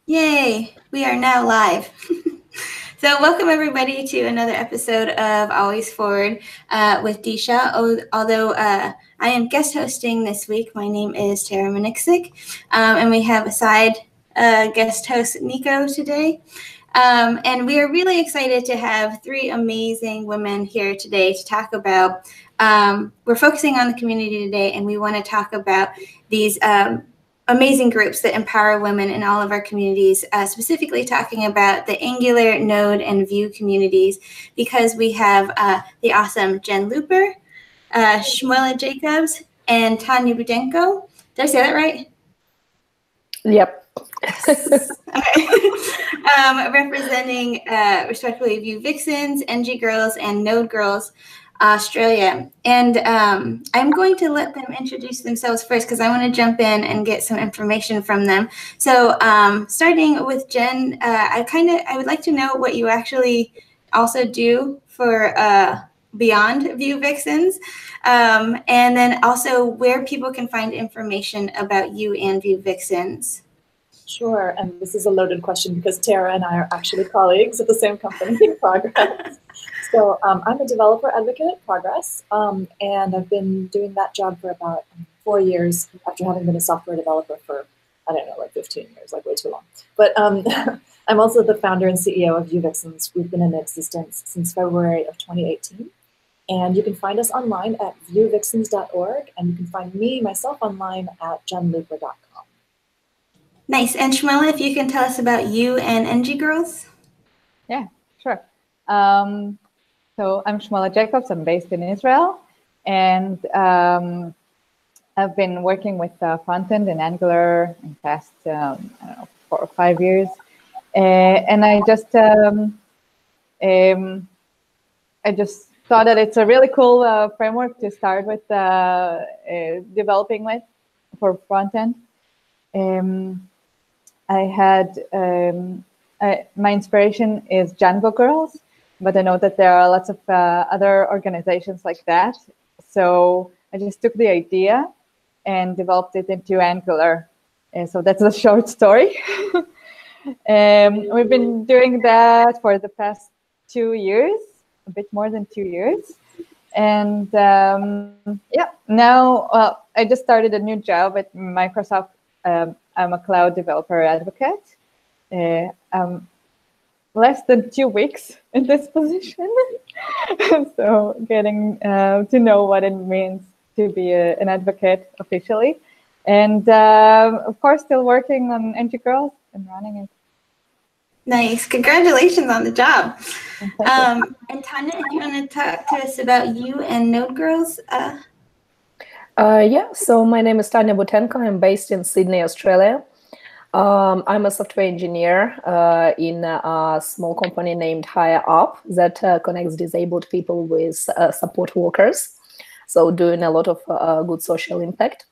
Yay, we are now live. So welcome everybody to another episode of Always Forward with Disha. Although I am guest hosting this week, my name is Tara Monixic, and we have a side guest host, Nico, today. And we are really excited to have three amazing women here today to talk about, we're focusing on the community today, and we want to talk about these amazing groups that empower women in all of our communities, specifically talking about the Angular, Node, and Vue communities, because we have the awesome Jen Looper, Shmuela Jacobs, and Tanya Budenko. Did I say that right? Yep. Yes. Okay. Representing respectively Vue Vixens, NG Girls, and Node Girls Australia. And I'm going to let them introduce themselves first because I want to jump in and get some information from them. So starting with Jen, I would like to know what you actually also do for beyond Vue Vixens, and then also where people can find information about you and Vue Vixens. Sure, and this is a loaded question because Tara and I are actually colleagues at the same company, Progress. So I'm a developer advocate at Progress, and I've been doing that job for about 4 years after having been a software developer for, I don't know, like 15 years, like way too long. But I'm also the founder and CEO of Vue Vixens. We've been in existence since February of 2018. And you can find us online at vuevixens.org, and you can find myself online at jenlooper.com. Nice. And Shmuela, if you can tell us about you and NG Girls. Yeah, sure. So I'm Shmuela Jacobs. I'm based in Israel. And I've been working with frontend and Angular in the past, I don't know, 4 or 5 years. And I just thought that it's a really cool framework to start with developing with for frontend. I had my inspiration is Django Girls, but I know that there are lots of other organizations like that. So I just took the idea and developed it into Angular. And so that's a short story. We've been doing that for the past 2 years, a bit more than 2 years. And yeah, now I just started a new job at Microsoft. I'm a cloud developer advocate. I'm less than 2 weeks in this position. So getting to know what it means to be an advocate officially. And of course, still working on NG Girls and running it. Nice. Congratulations on the job. And Tanya, if you want to talk to us about you and Node Girls. Yeah, so my name is Tanya Budenko. I'm based in Sydney, Australia. I'm a software engineer in a small company named Higher Up that connects disabled people with support workers. So doing a lot of good social impact.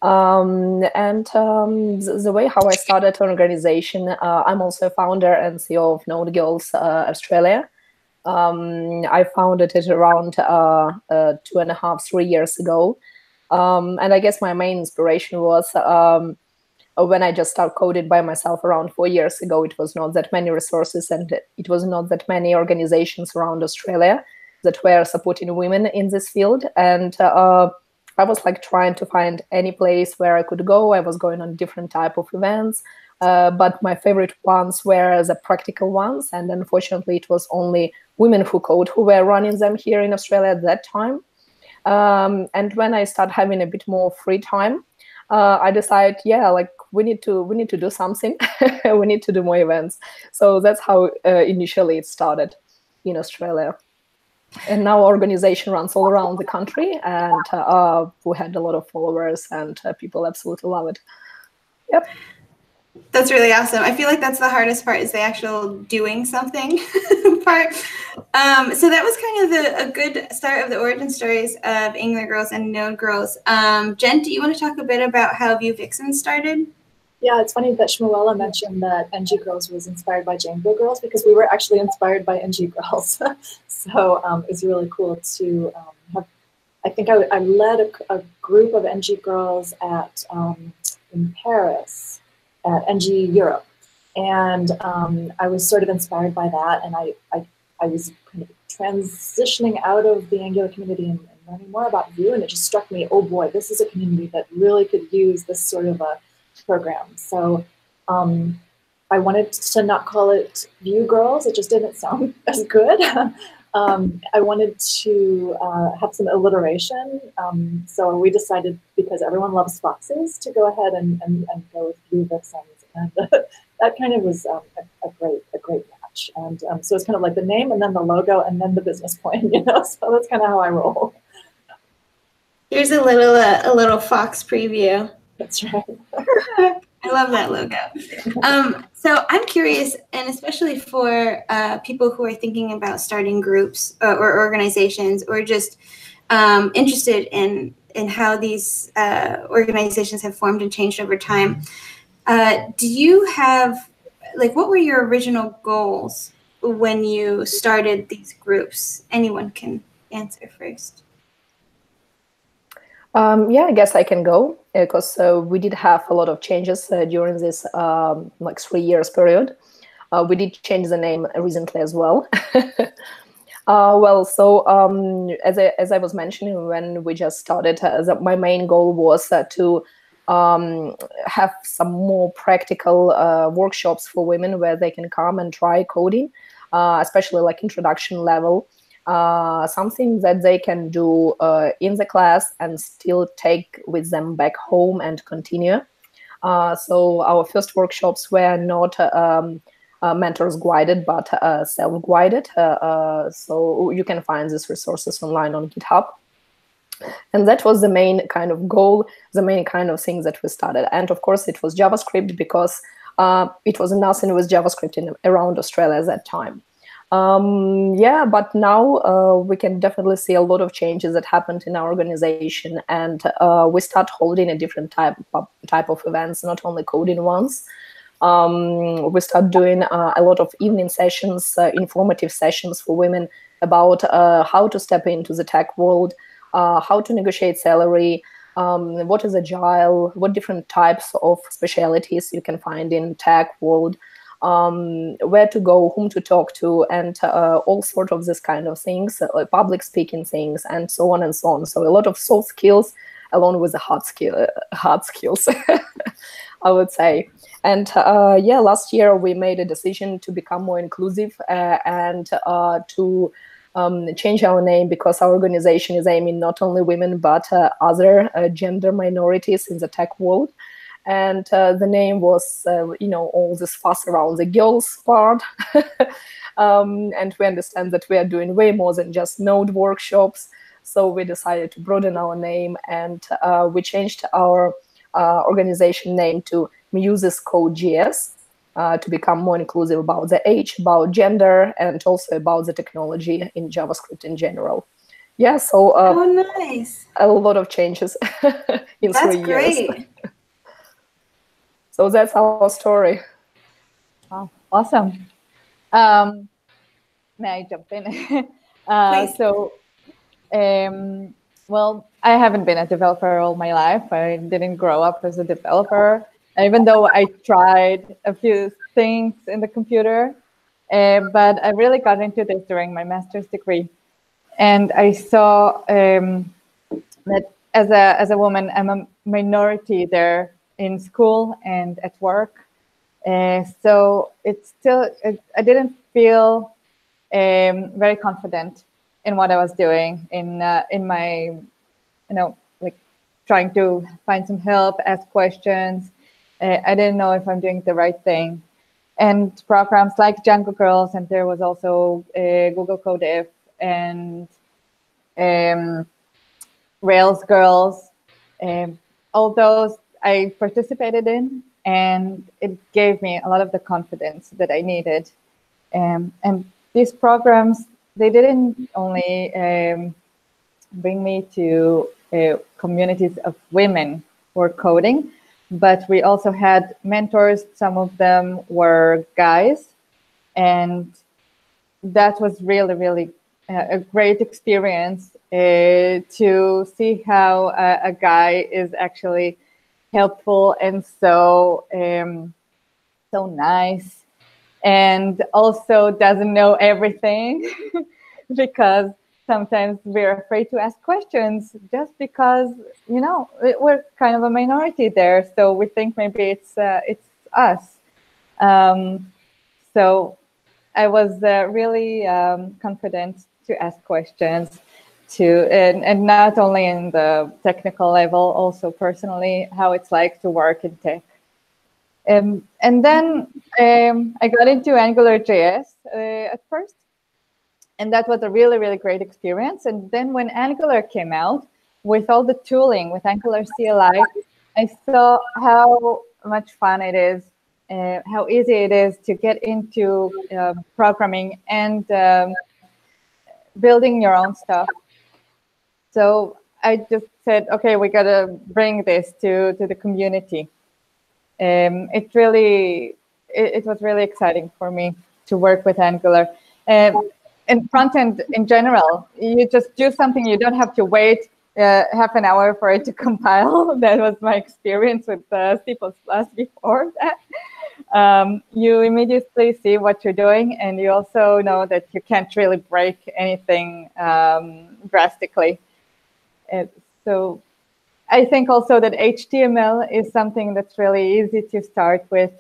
The way how I started an organization, I'm also a founder and CEO of Node Girls Australia. I founded it around 2.5, 3 years ago. And I guess my main inspiration was when I just started coding by myself around 4 years ago. It was not that many resources and it was not that many organizations around Australia that were supporting women in this field. And I was like trying to find any place where I could go. I was going on different type of events, but my favorite ones were the practical ones. And unfortunately, it was only women who code who were running them here in Australia at that time. And when I started having a bit more free time, I decided, yeah, like we need to do something. We need to do more events. So that's how initially it started in Australia. And now our organization runs all around the country, and we had a lot of followers, and people absolutely love it. Yep. That's really awesome. I feel like that's the hardest part, is the actual doing something part. So that was kind of a good start of the origin stories of Angular Girls and Node Girls. Jen, do you want to talk a bit about how Vue Vixens started? Yeah, it's funny that Shmuela mentioned that NG Girls was inspired by Django Girls, because we were actually inspired by NG Girls. So it's really cool to have. I think I led a group of NG Girls at in Paris at NG Europe, And I was sort of inspired by that, and I was kind of transitioning out of the Angular community and learning more about Vue, and it just struck me, oh boy, this is a community that really could use this sort of a program. So I wanted to not call it Vue Girls, it just didn't sound as good. I wanted to have some alliteration, so we decided, because everyone loves foxes, to go ahead and go with Vue Vixens, and that kind of was a great match. And so it's kind of like the name, and then the logo, and then the business plan, you know. So that's kind of how I roll. Here's a little fox preview. That's right. I love that logo. So I'm curious, and especially for people who are thinking about starting groups or organizations, or just interested in how these organizations have formed and changed over time. Do you have, like, what were your original goals when you started these groups? Anyone can answer first. Yeah, I guess I can go, because we did have a lot of changes during this like 3 years period. We did change the name recently as well. Well, so as I was mentioning when we just started, my main goal was to have some more practical workshops for women where they can come and try coding, especially like introduction level. Something that they can do in the class and still take with them back home and continue. So our first workshops were not mentors guided, but self-guided. So you can find these resources online on GitHub. And that was the main kind of goal, the main kind of thing that we started. And of course, it was JavaScript, because it was nothing with JavaScript around Australia at that time. Yeah, but now we can definitely see a lot of changes that happened in our organization, and we start holding a different type of events, not only coding ones. We start doing a lot of evening sessions, informative sessions for women about how to step into the tech world, how to negotiate salary, what is agile, what different types of specialities you can find in tech world, where to go, whom to talk to, and all sorts of this kind of things, like public speaking things, and so on and so on. So a lot of soft skills along with the hard skills, I would say. And yeah, last year we made a decision to become more inclusive and to change our name, because our organization is aiming not only women but other gender minorities in the tech world. And the name was, all this fuss around the girls part. And we understand that we are doing way more than just Node workshops. So we decided to broaden our name, and we changed our organization name to Muses Code.js to become more inclusive about the age, about gender, and also about the technology in JavaScript in general. Yeah, so oh, nice. A lot of changes in 3 years. Great. So that's our story. Oh, awesome. May I jump in? Well, I haven't been a developer all my life. I didn't grow up as a developer, even though I tried a few things in the computer. But I really got into this during my master's degree. And I saw that as a woman, I'm a minority there in school and at work. So I didn't feel very confident in what I was doing in my, like trying to find some help, ask questions. I didn't know if I'm doing the right thing. And programs like Django Girls, and there was also Google Code If and Rails Girls, all those I participated in, and it gave me a lot of the confidence that I needed. And these programs, they didn't only bring me to communities of women who are coding, but we also had mentors. Some of them were guys, and that was really, really a great experience to see how a guy is actually helpful and so so nice, and also doesn't know everything because sometimes we're afraid to ask questions just because, we're kind of a minority there. So we think maybe it's us. So I was really confident to ask questions, and not only in the technical level, also personally, how it's like to work in tech. And then I got into AngularJS at first, and that was a really, really great experience. And then when Angular came out with all the tooling, with Angular CLI, I saw how much fun it is, how easy it is to get into programming and building your own stuff. So I just said, okay, we got to bring this to the community. It was really exciting for me to work with Angular. And front end in general, you just do something, you don't have to wait half an hour for it to compile. That was my experience with C++ before that. You immediately see what you're doing, and you also know that you can't really break anything drastically. So I think also that HTML is something that's really easy to start with,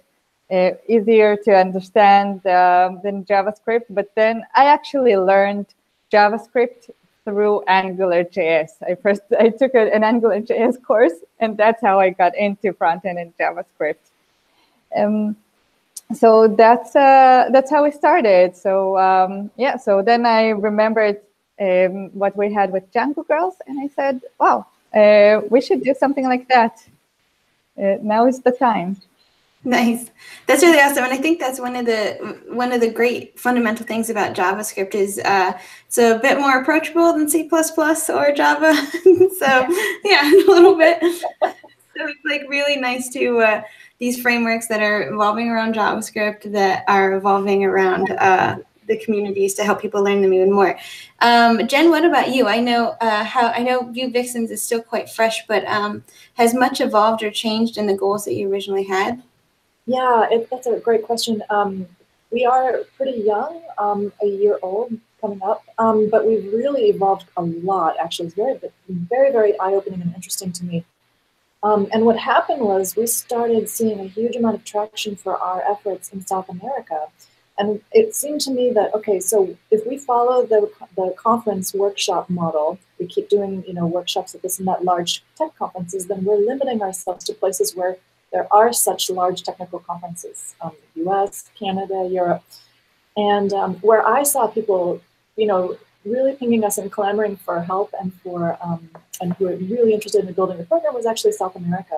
easier to understand than JavaScript. But then I actually learned JavaScript through AngularJS. I took an AngularJS course, and that's how I got into front-end and JavaScript. So that's how we started. So yeah, so then I remembered what we had with Django Girls, and I said, wow, we should do something like that. Now is the time. Nice. That's really awesome, and I think that's one of the great fundamental things about JavaScript is it's a bit more approachable than C++ or Java. So yeah, a little bit. So it's like really nice to these frameworks that are evolving around JavaScript that are evolving around the communities to help people learn them even more. Jen, what about you? I know Vue Vixens is still quite fresh, but has much evolved or changed in the goals that you originally had? Yeah, that's a great question. We are pretty young, a year old coming up, but we've really evolved a lot. Actually, it's very, very eye-opening and interesting to me. And what happened was we started seeing a huge amount of traction for our efforts in South America. And it seemed to me that, okay, so if we follow the conference workshop model, we keep doing workshops at this and that large tech conferences, then we're limiting ourselves to places where there are such large technical conferences, US, Canada, Europe. And where I saw people, really pinging us and clamoring for help and and who were really interested in building the program was actually South America.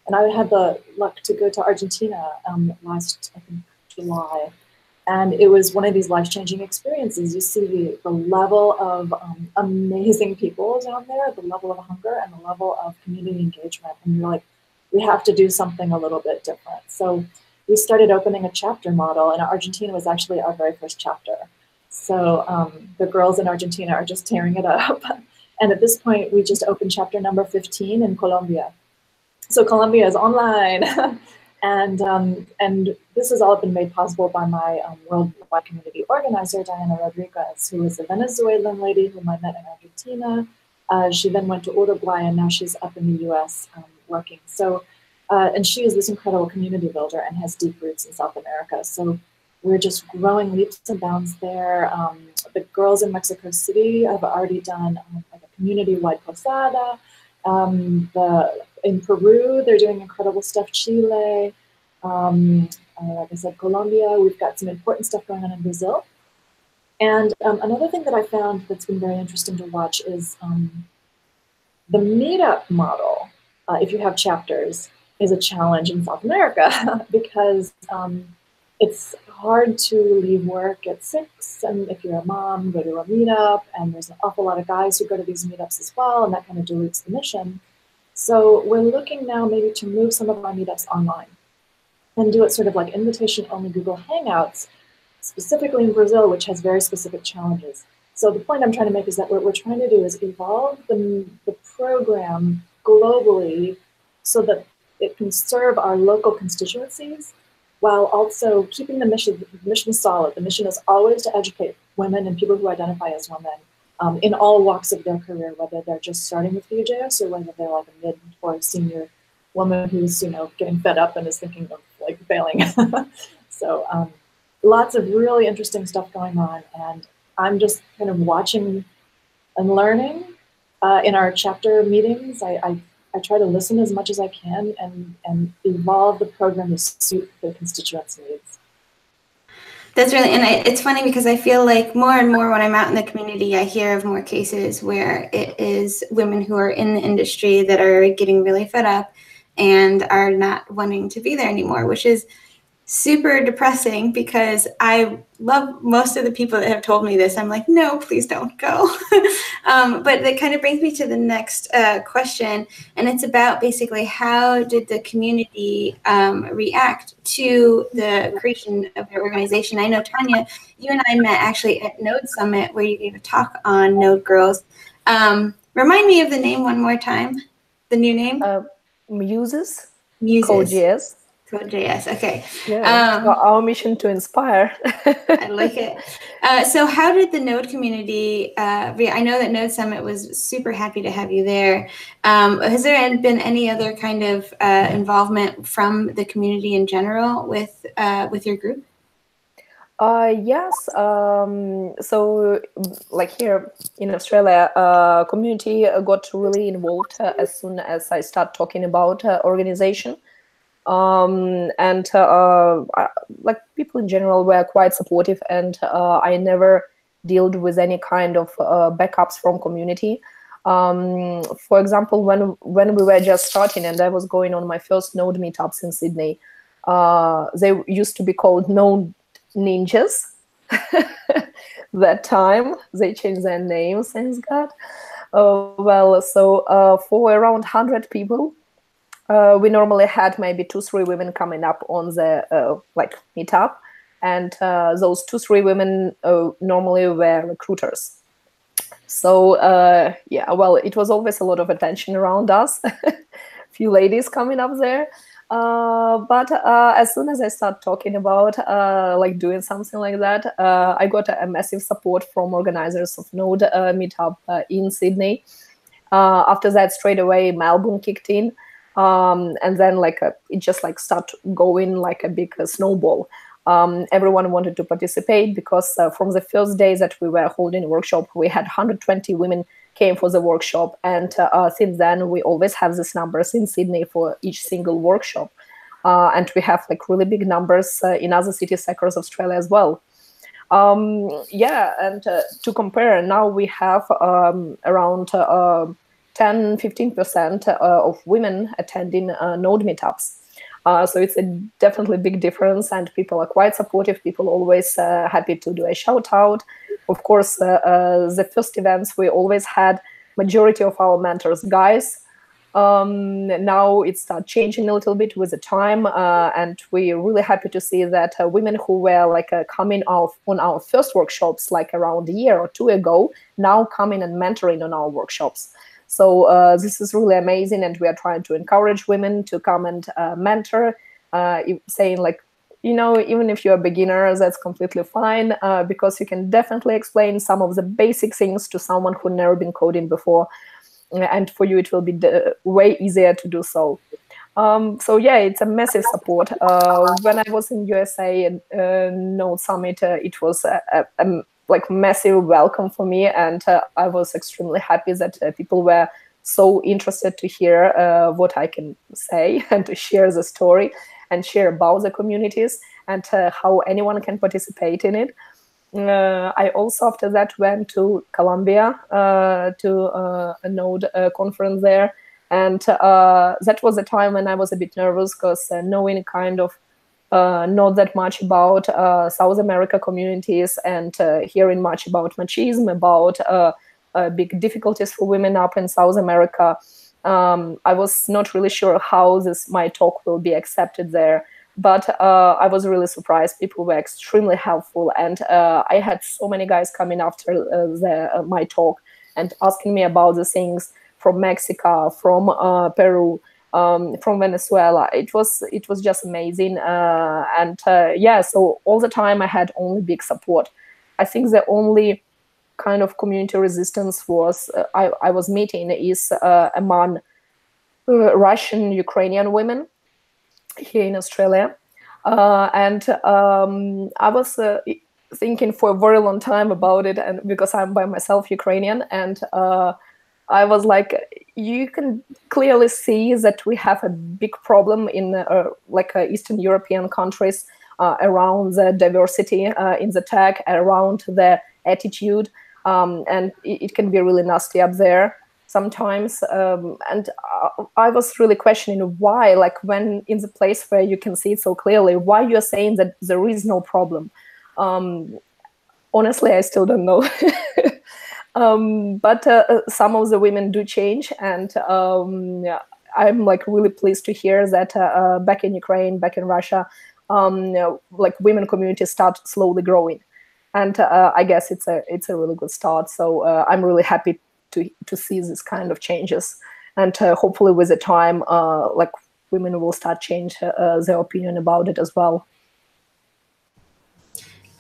And I had the luck to go to Argentina last, I think, July. And it was one of these life-changing experiences. You see the level of amazing people down there, the level of hunger and the level of community engagement. And you're like, we have to do something a little bit different. So we started opening a chapter model, and Argentina was actually our very first chapter. So the girls in Argentina are just tearing it up. And at this point, we just opened chapter number 15 in Colombia. So Colombia is online. And this has all been made possible by my worldwide community organizer, Diana Rodriguez, who is a Venezuelan lady whom I met in Argentina. She then went to Uruguay, and now she's up in the US working. So, and she is this incredible community builder and has deep roots in South America. So we're just growing leaps and bounds there. The girls in Mexico City have already done like a community-wide posada. In Peru, they're doing incredible stuff. Chile, like I said, Colombia. We've got some important stuff going on in Brazil. And another thing that I found that's been very interesting to watch is the meetup model, if you have chapters, is a challenge in South America because it's hard to leave work at 6, and if you're a mom, go to a meetup, and there's an awful lot of guys who go to these meetups as well, and that kind of dilutes the mission. So we're looking now maybe to move some of our meetups online and do it sort of like invitation-only Google Hangouts, specifically in Brazil, which has very specific challenges. So the point I'm trying to make is that what we're trying to do is evolve the program globally so that it can serve our local constituencies while also keeping the mission solid. The mission is always to educate women and people who identify as women in all walks of their career, whether they're just starting with Vue.js or whether they're like a mid or senior woman who's, you know, getting fed up and is thinking of like failing. So lots of really interesting stuff going on, and I'm just kind of watching and learning. In our chapter meetings, I try to listen as much as I can and evolve the program to suit the constituents' needs. That's really, and it's funny because I feel like more and more when I'm out in the community, I hear of more cases where it is women who are in the industry that are getting really fed up and are not wanting to be there anymore, which is super depressing because I love most of the people that have told me this. I'm like, no, please don't go. But that kind of brings me to the next question. And it's about basically how did the community react to the creation of your organization? I know, Tanya, you and I met actually at Node Summit where you gave a talk on Node Girls. Remind me of the name one more time, the new name? Muses. Muses. Code.js. Code.js, okay. Yeah, our mission to inspire. I like it. So how did the Node community, I know that Node Summit was super happy to have you there. Has there been any other kind of involvement from the community in general with your group? Yes. So, like here in Australia, community got really involved as soon as I start talking about organization. Like people in general were quite supportive, and I never dealt with any kind of backups from community. For example, when we were just starting and I was going on my first Node meetups in Sydney, they used to be called Node Ninjas. That time they changed their names, thanks God. For around 100 people, we normally had maybe 2-3 women coming up on the like meetup, and those 2-3 women normally were recruiters. So yeah, well, it was always a lot of attention around us, few ladies coming up there. But as soon as I start talking about like doing something like that, I got a massive support from organizers of Node meetup in Sydney. After that, straight away, Melbourne kicked in. And then like it just like start going like a big snowball. Everyone wanted to participate because from the first day that we were holding a workshop, we had 120 women came for the workshop. And since then, we always have these numbers in Sydney for each single workshop. And we have like really big numbers in other cities across Australia as well. Yeah, and to compare, now we have around 10-15% of women attending Node meetups. So it's a definitely big difference, and people are quite supportive. People always happy to do a shout out. Of course, the first events we always had majority of our mentors guys. Now it started changing a little bit with the time, and we're really happy to see that women who were like coming out on our first workshops like around a year or two ago now coming and mentoring on our workshops. So this is really amazing, and we are trying to encourage women to come and mentor, saying like, you know, even if you're a beginner, that's completely fine, because you can definitely explain some of the basic things to someone who never been coding before, and for you it will be way easier to do so. So yeah, it's a massive support. When I was in USA at Node Summit, it was a like massive welcome for me, and I was extremely happy that people were so interested to hear what I can say and to share the story and share about the communities and how anyone can participate in it. I also after that went to Colombia to a Node conference there, and that was a time when I was a bit nervous because knowing kind of not that much about South America communities and hearing much about machismo, about big difficulties for women up in South America. I was not really sure how my talk will be accepted there, but I was really surprised. People were extremely helpful, and I had so many guys coming after my talk and asking me about the things from Mexico, from Peru, from Venezuela. It was just amazing, yeah. So all the time I had only big support. I think the only kind of community resistance was I was meeting is among Russian Ukrainian women here in Australia, and I was thinking for a very long time about it, and because I'm by myself Ukrainian, and I was like, you can clearly see that we have a big problem in Eastern European countries around the diversity in the tech, around the attitude, and it can be really nasty up there sometimes. And I was really questioning why, like when in the place where you can see it so clearly, why you're saying that there is no problem. Honestly, I still don't know. But some of the women do change, and yeah, I'm like really pleased to hear that back in Ukraine, back in Russia, like women communities start slowly growing, and I guess it's a really good start. So I'm really happy to see this kind of changes, and hopefully with the time, like women will start change their opinion about it as well.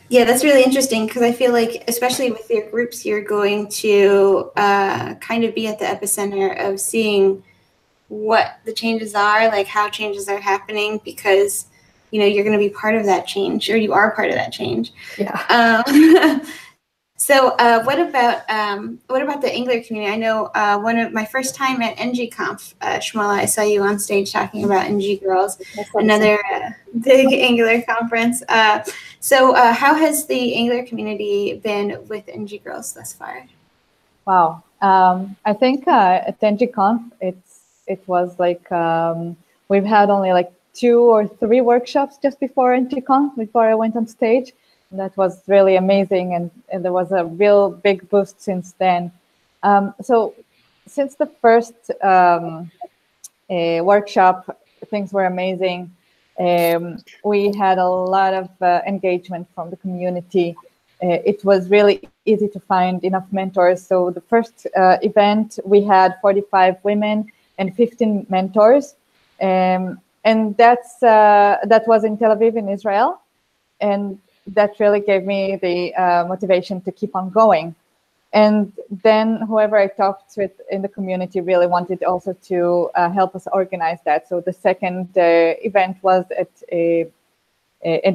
Yeah, that's really interesting because I feel like, especially with your groups, you're going to kind of be at the epicenter of seeing what the changes are, like how changes are happening, because you're going to be part of that change, or you are part of that change. Yeah. So what about the Angular community? I know one of my first time at NGConf, Shmuela, I saw you on stage talking about NG Girls, another big Angular conference. So how has the Angular community been with NG Girls thus far? Wow. I think at NGConf, it was like we've had only like 2 or 3 workshops just before NGConf, before I went on stage. That was really amazing, and there was a real big boost since then. So since the first workshop, things were amazing. We had a lot of engagement from the community. It was really easy to find enough mentors. So the first event, we had 45 women and 15 mentors. And that was in Tel Aviv in Israel. And that really gave me the motivation to keep on going. And then whoever I talked with in the community really wanted also to help us organize that. So the second event was at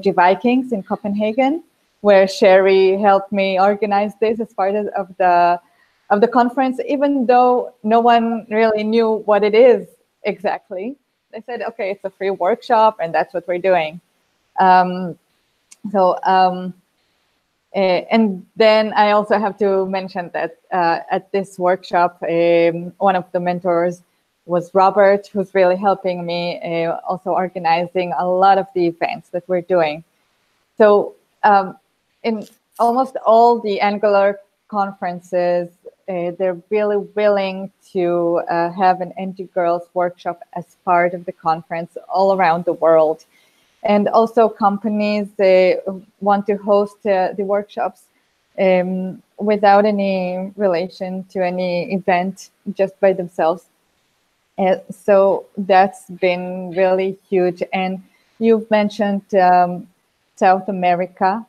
Vue Vikings in Copenhagen, where Sherry helped me organize this as part of the conference, even though no one really knew what it is exactly. They said, okay, it's a free workshop, and that's what we're doing. And then I also have to mention that at this workshop, one of the mentors was Robert, who's really helping me, also organizing a lot of the events that we're doing. So in almost all the Angular conferences, they're really willing to have an NG Girls workshop as part of the conference all around the world. And also companies want to host the workshops without any relation to any event, just by themselves. So that's been really huge. And you've mentioned South America,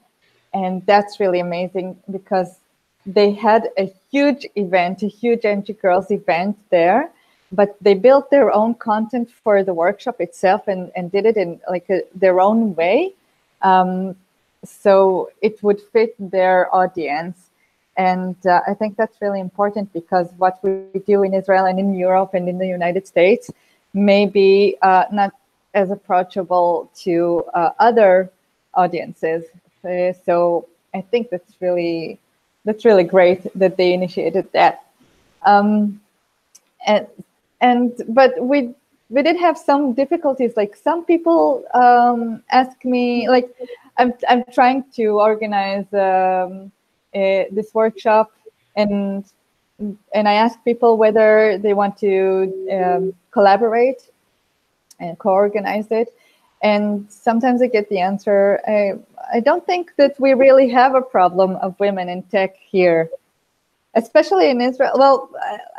and that's really amazing because they had a huge event, a huge NG Girls event there. But they built their own content for the workshop itself and did it in like their own way. So it would fit their audience. And I think that's really important because what we do in Israel and in Europe and in the United States may be not as approachable to other audiences. So I think that's really great that they initiated that. But we did have some difficulties. Like some people ask me, like I'm trying to organize this workshop, and I ask people whether they want to collaborate and co-organize it. And sometimes I get the answer, I don't think that we really have a problem of women in tech here. especially in Israel. Well,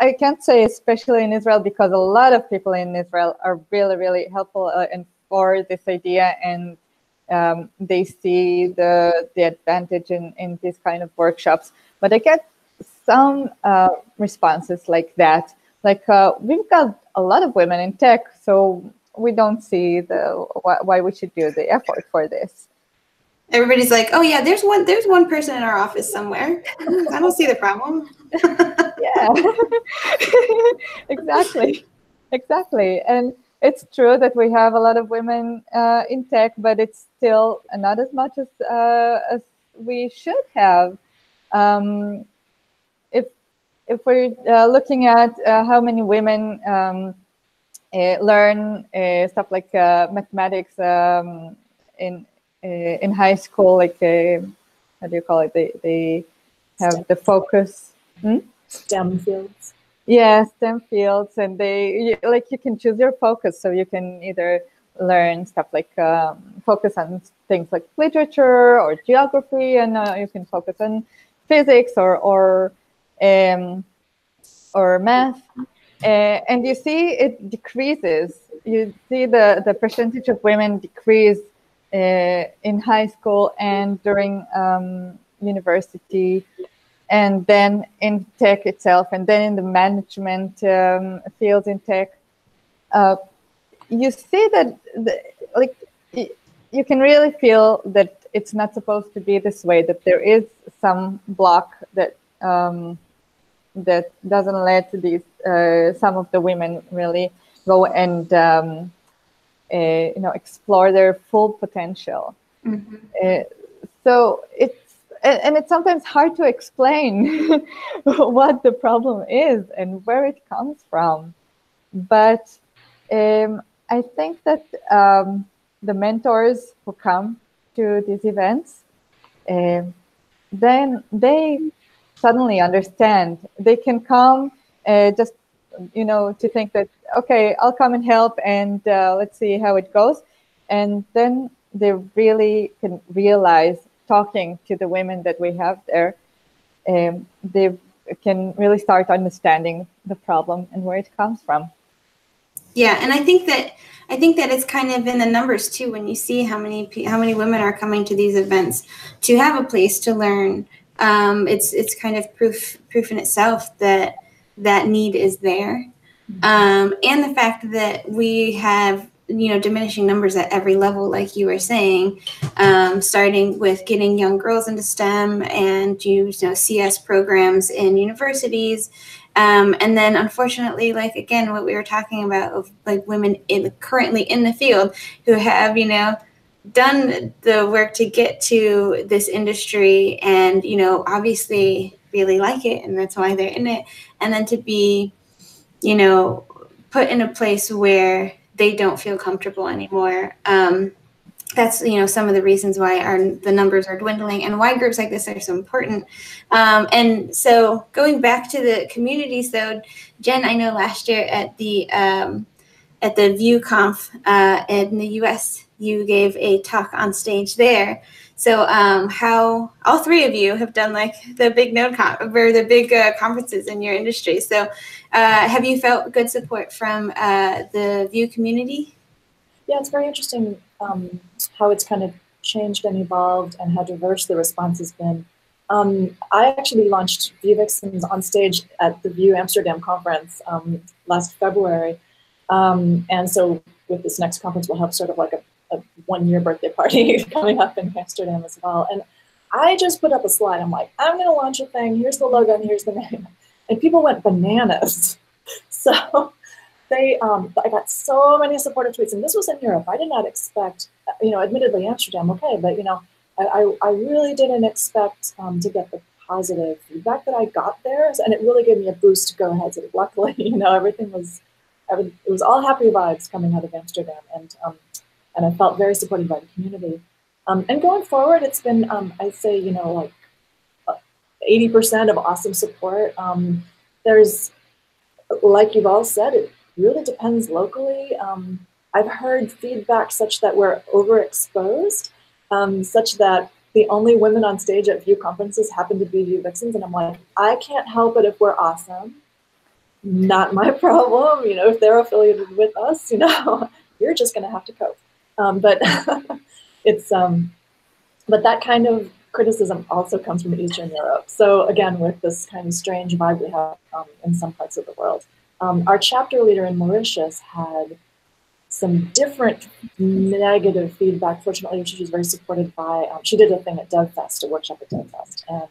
I can't say especially in Israel because a lot of people in Israel are really, really helpful and for this idea, and they see the advantage in these kind of workshops. But I get some responses like that. Like we've got a lot of women in tech, so we don't see the why we should do the effort for this. Everybody's like, oh yeah, there's one person in our office somewhere. I don't see the problem. Yeah, exactly. And it's true that we have a lot of women in tech, but it's still not as much as we should have. If we're looking at how many women learn stuff like mathematics in high school, like how do you call it? They have the focus. STEM fields. Yeah, STEM fields, and you can choose your focus, so you can either learn stuff like focus on things like literature or geography, and you can focus on physics or math. And you see it decreases. You see the percentage of women decrease in high school and during university, and then in tech itself, and then in the management fields in tech. You see that you can really feel that it's not supposed to be this way, that there is some block that that doesn't let these some of the women really go and explore their full potential. Mm-hmm. So it's sometimes hard to explain what the problem is and where it comes from. But I think that the mentors who come to these events, then they suddenly understand. They can come just, to think that, okay, I'll come and help, and let's see how it goes. And then they really can realize, talking to the women that we have there, they can really start understanding the problem and where it comes from. Yeah, and I think that it's kind of in the numbers too, when you see how many women are coming to these events to have a place to learn. It's kind of proof in itself that need is there, and the fact that we have diminishing numbers at every level, like you were saying, starting with getting young girls into STEM and CS programs in universities. And then unfortunately, like again, what we were talking about of like women currently in the field who have, done the work to get to this industry and, obviously really like it. And that's why they're in it. And then to be, put in a place where they don't feel comfortable anymore. That's some of the reasons why the numbers are dwindling and why groups like this are so important. And so going back to the communities, though, Jen, I know last year at the Vue Conf in the US, you gave a talk on stage there. So how all three of you have done like the big conferences in your industry. So have you felt good support from the Vue community? Yeah, it's very interesting how it's kind of changed and evolved and how diverse the response has been. I actually launched Vue Vixens on stage at the Vue Amsterdam conference last February. And so with this next conference, we'll have sort of like a 1-year birthday party coming up in Amsterdam as well. And I just put up a slide. I'm like, I'm going to launch a thing. Here's the logo and here's the name. And people went bananas. So I got so many supportive tweets, and this was in Europe. I did not expect, admittedly Amsterdam, okay, but I really didn't expect to get the positive feedback that I got there, and it really gave me a boost to go ahead. So luckily, it was all happy vibes coming out of Amsterdam, and I felt very supported by the community. And going forward, it's been I'd say like 80% of awesome support. There's, like you've all said, it really depends locally. I've heard feedback such that we're overexposed, such that the only women on stage at Vue conferences happen to be Vue Vixens, and I'm like, I can't help it if we're awesome. Not my problem. You know, if they're affiliated with us, you know, you're just going to have to cope. But it's but that kind of criticism also comes from Eastern Europe. So again, with this kind of strange vibe we have in some parts of the world. Our chapter leader in Mauritius had some different negative feedback. Fortunately, she was very supported by, she did a thing at DevFest, a workshop at DevFest. And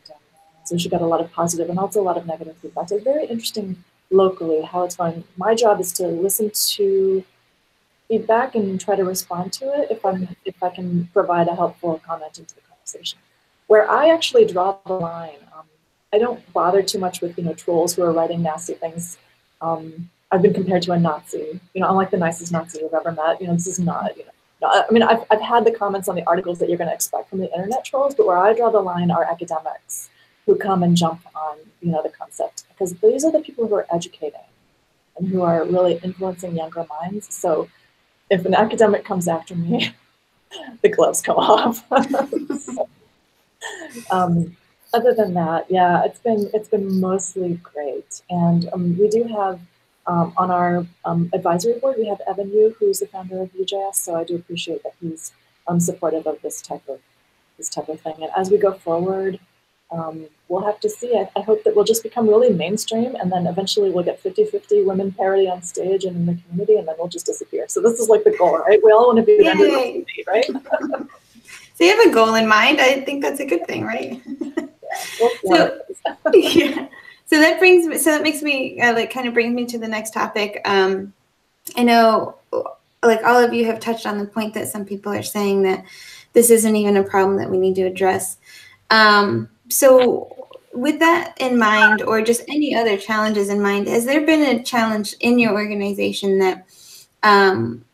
so she got a lot of positive and also a lot of negative feedback. So it's very interesting locally how it's going. My job is to listen to feedback and try to respond to it if I can provide a helpful comment into the conversation. Where I actually draw the line, I don't bother too much with, you know, trolls who are writing nasty things. I've been compared to a Nazi. You know, I'm like the nicest Nazi you've ever met. You know, this is not, you know, I mean, I've had the comments on the articles that you're going to expect from the internet trolls, but where I draw the line are academics who come and jump on, you know, the concept, because these are the people who are educating and who are really influencing younger minds. So if an academic comes after me, the gloves come off. Other than that, yeah, it's been mostly great, and we do have on our advisory board we have Evan Yu, who's the founder of Vue.js. So I do appreciate that he's supportive of this type of thing. And as we go forward, we'll have to see. I hope that we'll just become really mainstream, and then eventually we'll get 50-50 women parity on stage and in the community, and then we'll just disappear. So this is like the goal, right? We all want to be the end of the community, right? So you have a goal in mind. I think that's a good thing, right? So, yeah. So that makes me kind of brings me to the next topic. I know, like, all of you have touched on the point that some people are saying that this isn't even a problem that we need to address. So with that in mind, or just any other challenges in mind, has there been a challenge in your organization that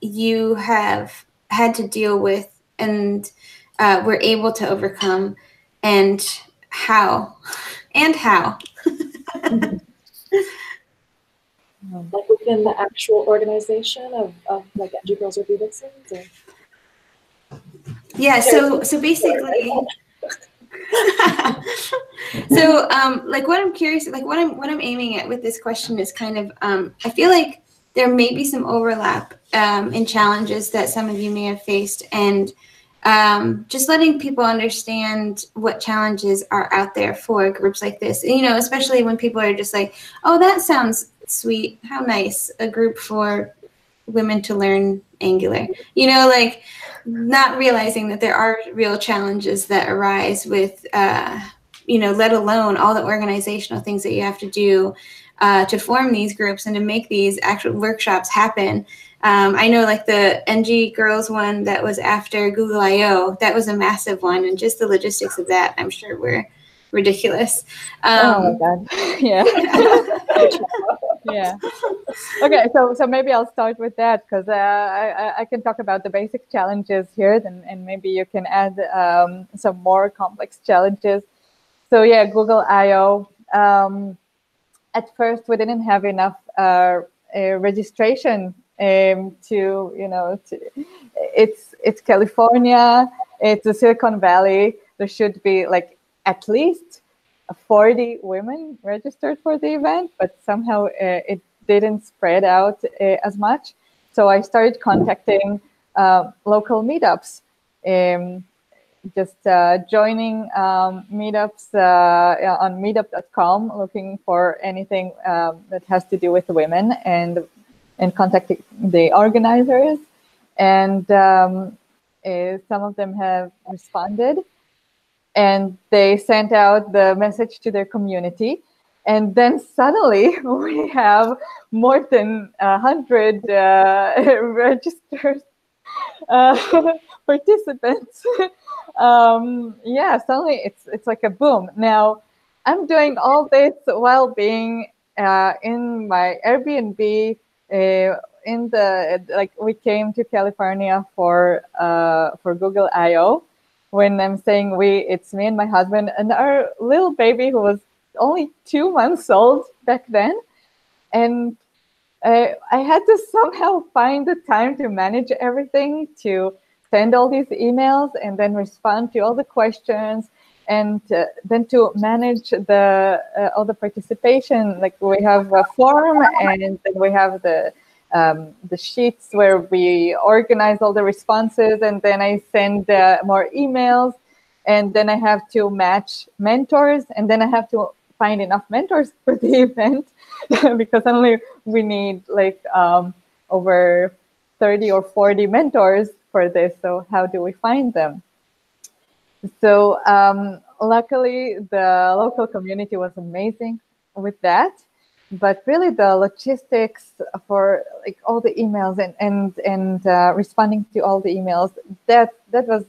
you have had to deal with and were able to overcome, and how? Like within the actual organization of like NG Girls or Vue Vixens? Or? Yeah, so basically, so like what I'm curious, like what I'm aiming at with this question is kind of, I feel like there may be some overlap in challenges that some of you may have faced, and just letting people understand what challenges are out there for groups like this. You know, especially when people are just like, oh, that sounds sweet, how nice, a group for women to learn Angular. You know, like not realizing that there are real challenges that arise with, you know, let alone all the organizational things that you have to do to form these groups and to make these actual workshops happen. I know, like the NG Girls one that was after Google I/O, that was a massive one, and just the logistics of that, I'm sure, were ridiculous. Oh my God! Yeah. Yeah. Okay, so maybe I'll start with that, because I can talk about the basic challenges here, and maybe you can add some more complex challenges. So yeah, Google I/O. At first, we didn't have enough registration to, you know, it's California, it's the Silicon Valley. There should be like at least 40 women registered for the event, but somehow it didn't spread out as much. So I started contacting local meetups, just joining meetups on meetup.com, looking for anything that has to do with women, and contacting the organizers. And some of them have responded, and they sent out the message to their community. And then suddenly we have more than 100 registered participants. Yeah, suddenly it's like a boom. Now, I'm doing all this while being in my Airbnb. We came to California for Google I/O. When I'm saying we, it's me and my husband and our little baby who was only 2 months old back then. And I had to somehow find the time to manage everything, to send all these emails and then respond to all the questions, and then to manage the all the participation. Like we have a form, and then we have the sheets where we organize all the responses, and then I send more emails, and then I have to match mentors, and then I have to find enough mentors for the event because only we need like over 30 or 40 mentors for this. So how do we find them? So luckily, the local community was amazing with that. But really, the logistics for like all the emails and responding to all the emails, that was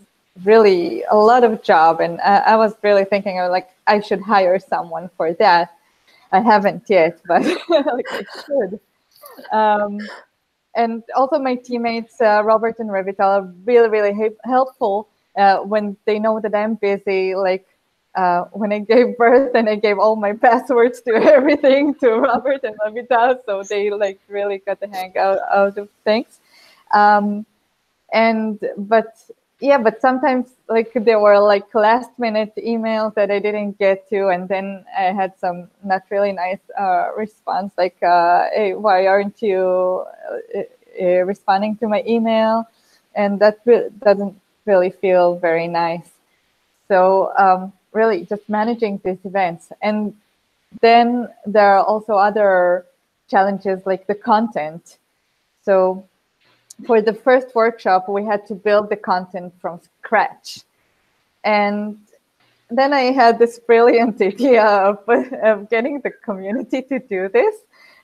really a lot of job. And I was really thinking, like, I should hire someone for that. I haven't yet, but like I should. And also my teammates, Robert and Revital, are really, really helpful when they know that I'm busy. Like when I gave birth and I gave all my passwords to everything to Robert and Revital, so they like really got the hang out of things. But sometimes like there were like last minute emails that I didn't get to, and then I had some not really nice response like, hey, why aren't you responding to my email? And that doesn't really feel very nice. So really just managing these events. And then there are also other challenges like the content. So for the first workshop, we had to build the content from scratch. And then I had this brilliant idea of getting the community to do this.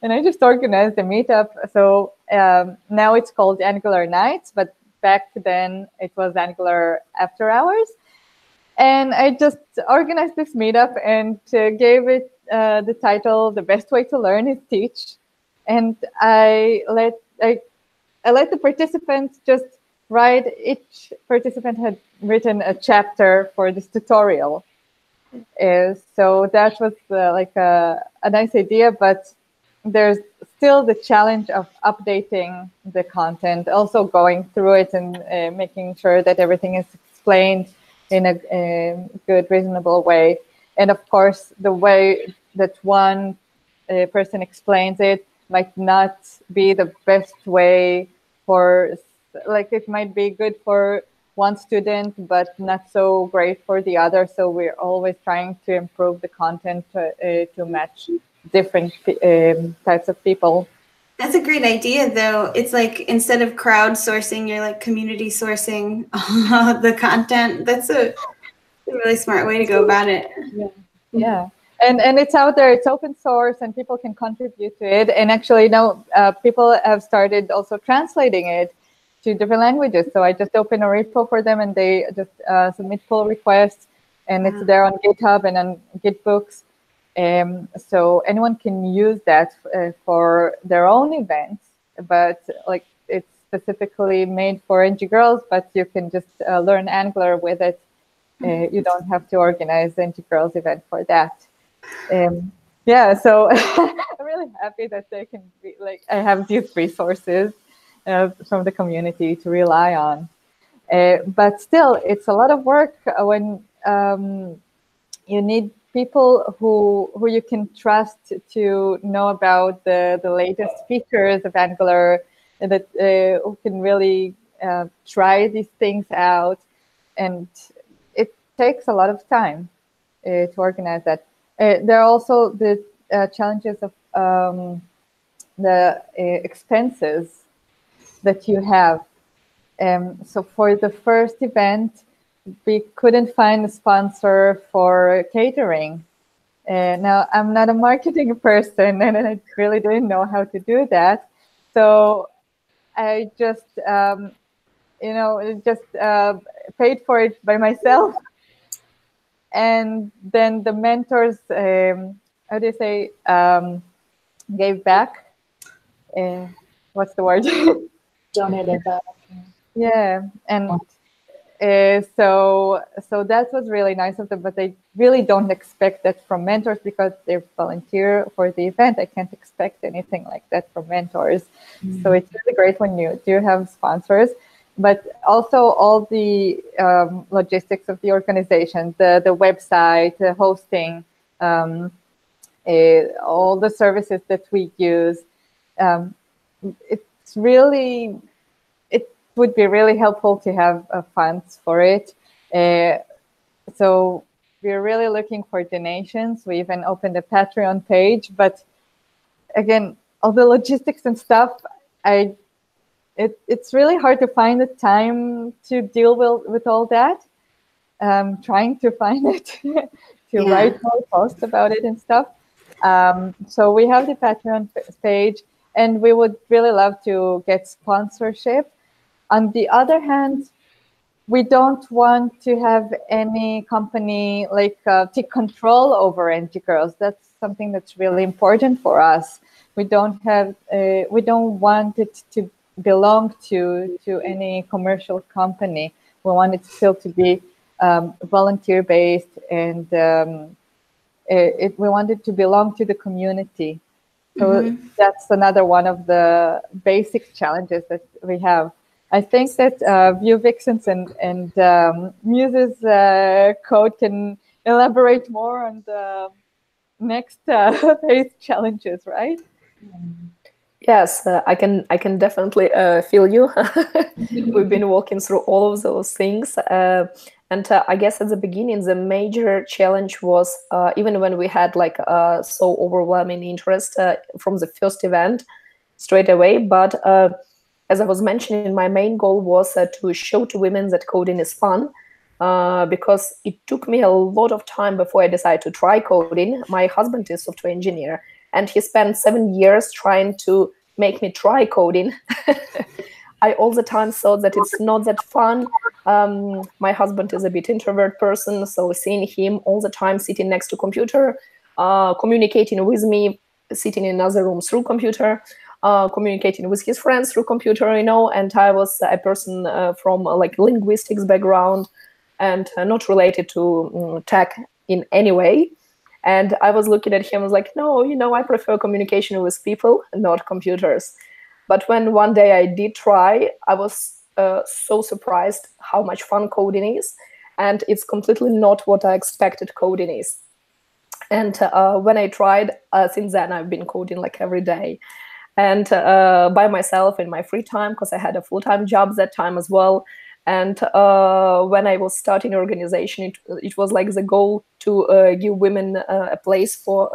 And I just organized a meetup. So now it's called Angular Nights, but back then it was Angular After Hours. And I just organized this meetup and gave it the title, The Best Way to Learn is Teach. And I let the participants just write, each participant had written a chapter for this tutorial. So that was like a nice idea, but there's still the challenge of updating the content, also going through it and making sure that everything is explained in a good, reasonable way. And of course, the way that one person explains it might not be the best way for, like it might be good for one student, but not so great for the other. So we're always trying to improve the content to match different types of people. That's a great idea, though. It's like instead of crowdsourcing, you're like community sourcing the content. That's a really smart way to go about it. Yeah. And it's out there, it's open source, and people can contribute to it. And actually now people have started also translating it to different languages. So I just open a repo for them, and they just submit pull requests, and it's there on GitHub and on Gitbooks. So anyone can use that for their own events, but like it's specifically made for NG girls, but you can just learn Angular with it. You don't have to organize the NG girls event for that. Yeah, so I'm really happy that they can be like, I have these resources from the community to rely on. But still, it's a lot of work when you need people who you can trust to know about the latest features of Angular, and that who can really try these things out. And it takes a lot of time to organize that. There are also the challenges of the expenses that you have. So for the first event, we couldn't find a sponsor for catering. Now, I'm not a marketing person, and I really didn't know how to do that. So I just, paid for it by myself. And then the mentors, how do you say, gave back? What's the word? Donated back. Yeah, and so that was really nice of them, but they really don't expect that from mentors because they volunteer for the event. I can't expect anything like that from mentors. So it's really great when you do have sponsors. but also all the logistics of the organization, the website, the hosting, all the services that we use. It's really, it would be really helpful to have funds for it. So we're really looking for donations. We even opened a Patreon page, but again, all the logistics and stuff, it's really hard to find the time to deal with all that. Trying to find it to write more posts about it and stuff. So we have the Patreon page, and we would really love to get sponsorship. On the other hand, we don't want to have any company like take control over NG Girls. That's something that's really important for us. We don't want it to belong to any commercial company. We want it still to be volunteer-based, and we want it to belong to the community. So that's another one of the basic challenges that we have. I think that Vue Vixens and Muses code can elaborate more on the next phase challenges, right? Yes, I can definitely feel you. We've been walking through all of those things. And I guess at the beginning, the major challenge was even when we had like so overwhelming interest from the first event straight away. But as I was mentioning, my main goal was to show to women that coding is fun, because it took me a lot of time before I decided to try coding. My husband is a software engineer, and he spent 7 years trying to make me try coding. I all the time thought that it's not that fun. My husband is a bit introvert person, so seeing him all the time sitting next to computer, communicating with me, sitting in another room through computer, communicating with his friends through computer, you know, and I was a person from like linguistics background and not related to tech in any way. And I was looking at him, I was like, no, you know, I prefer communication with people, not computers. But when one day I did try, I was so surprised how much fun coding is. And it's completely not what I expected coding is. And when I tried, since then I've been coding like every day. And by myself in my free time, because I had a full-time job that time as well. And when I was starting an organization, it was like the goal to give women a place for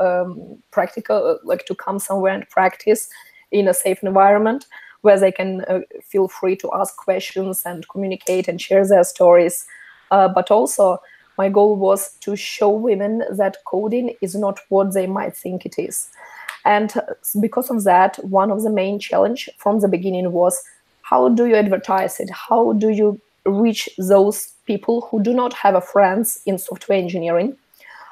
practical, like to come somewhere and practice in a safe environment where they can feel free to ask questions and communicate and share their stories. But also my goal was to show women that coding is not what they might think it is. And because of that, one of the main challenge from the beginning was, how do you advertise it? How do you reach those people who do not have a friends in software engineering?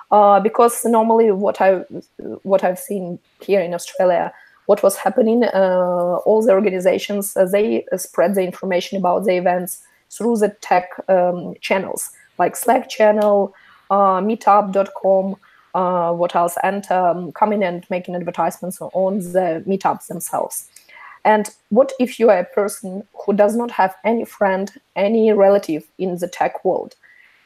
Because normally what I've seen here in Australia, what was happening, all the organizations, they spread the information about the events through the tech channels, like Slack channel, meetup.com, what else, and coming and making advertisements on the meetups themselves. And what if you are a person who does not have any friend, any relative in the tech world,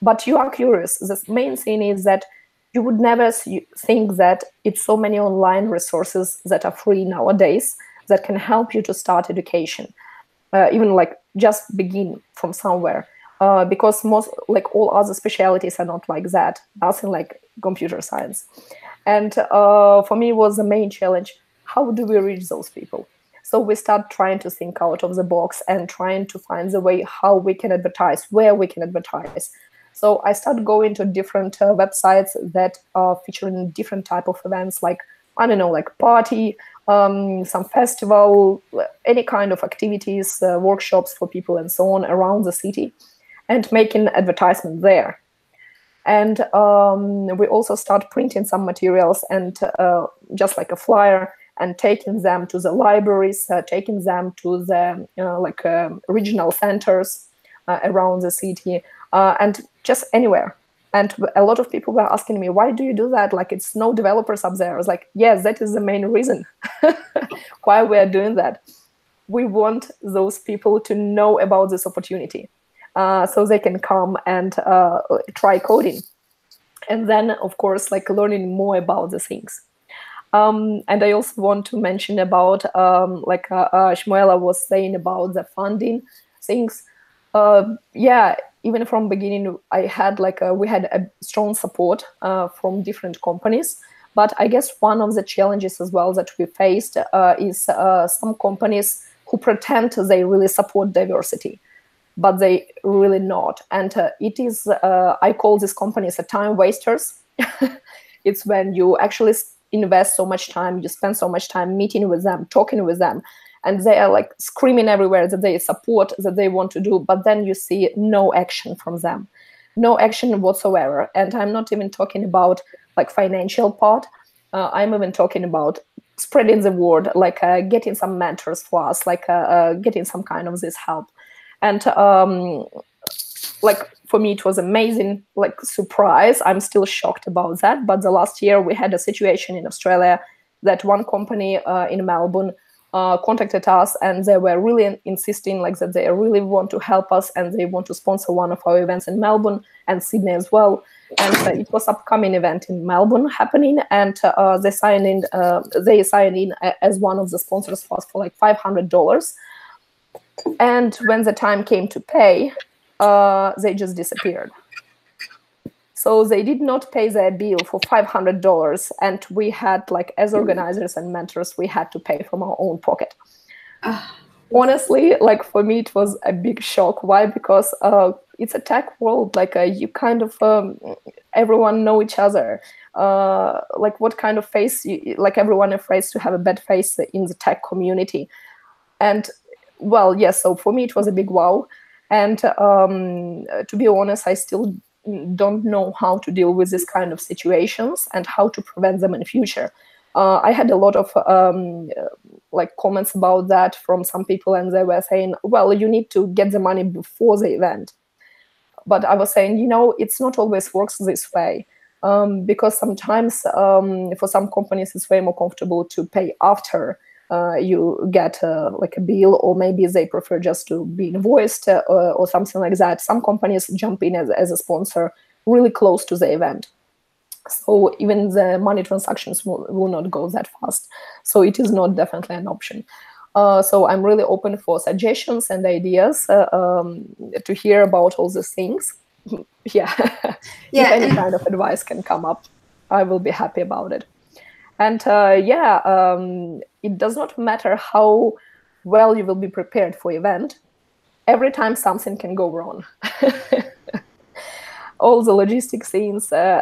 but you are curious? The main thing is that you would never think that it's so many online resources that are free nowadays that can help you to start education, even like just begin from somewhere, because most, like all other specialties are not like that, nothing like computer science. And for me, it was the main challenge. How do we reach those people? So we start trying to think out of the box and trying to find the way how we can advertise, where we can advertise. So I started going to different websites that are featuring different type of events, like, I don't know, like party, some festival, any kind of activities, workshops for people and so on around the city, and making advertisement there. And we also start printing some materials and just like a flyer, and taking them to the libraries, taking them to the regional centers around the city, and just anywhere. And a lot of people were asking me, why do you do that? Like, it's no developers up there. I was like, yes, that is the main reason why we are doing that. we want those people to know about this opportunity, so they can come and try coding. And then, of course, like learning more about the things. And I also want to mention about, like Shmuela was saying about the funding things. Yeah, even from beginning, I had we had a strong support from different companies. But I guess one of the challenges as well that we faced is some companies who pretend they really support diversity, but they really not. And it is, I call these companies time wasters. It's when you actually invest so much time, you spend so much time meeting with them, talking with them, and they are like screaming everywhere that they support, that they want to do, but then you see no action from them, no action whatsoever. And I'm not even talking about like financial part. I'm even talking about spreading the word, like getting some mentors for us, like getting some kind of this help. And like for me, it was amazing, like surprise. I'm still shocked about that. But the last year we had a situation in Australia that one company in Melbourne contacted us, and they were really insisting like that they really want to help us, and they want to sponsor one of our events in Melbourne and Sydney as well. And it was upcoming event in Melbourne happening, and they signed in as one of the sponsors for us for like $500. And when the time came to pay, they just disappeared. So they did not pay their bill for $500, and we had, like, as organizers and mentors, we had to pay from our own pocket. Honestly, like for me, it was a big shock. Why? Because it's a tech world. Like you kind of everyone know each other. Like what kind of face? Like everyone afraid to have a bad face in the tech community. And well, yes. So for me, it was a big wow. And to be honest, I still don't know how to deal with this kind of situations and how to prevent them in the future. I had a lot of like comments about that from some people, and they were saying, well, you need to get the money before the event. But I was saying, you know, it's not always works this way, because sometimes for some companies it's way more comfortable to pay after you get like a bill, or maybe they prefer just to be invoiced or something like that. Some companies jump in as a sponsor really close to the event. So even the money transactions will not go that fast. So it is not definitely an option. So I'm really open for suggestions and ideas to hear about all these things. Yeah. If any kind of advice can come up, I will be happy about it. And it does not matter how well you will be prepared for event. Every time something can go wrong. All the logistic things, and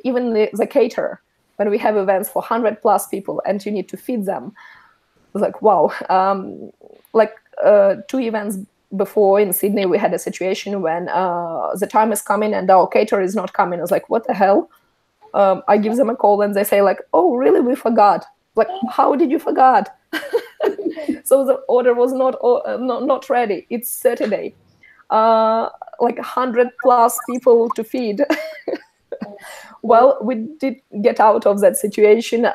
even the caterer, when we have events for 100+ people and you need to feed them, like, wow. 2 events before in Sydney, we had a situation when the time is coming and our caterer is not coming. I was like, what the hell? I give them a call and they say like, oh, really, we forgot. Like, how did you forgot? So the order was not ready. It's Saturday. Like 100+ people to feed. Well, we did get out of that situation.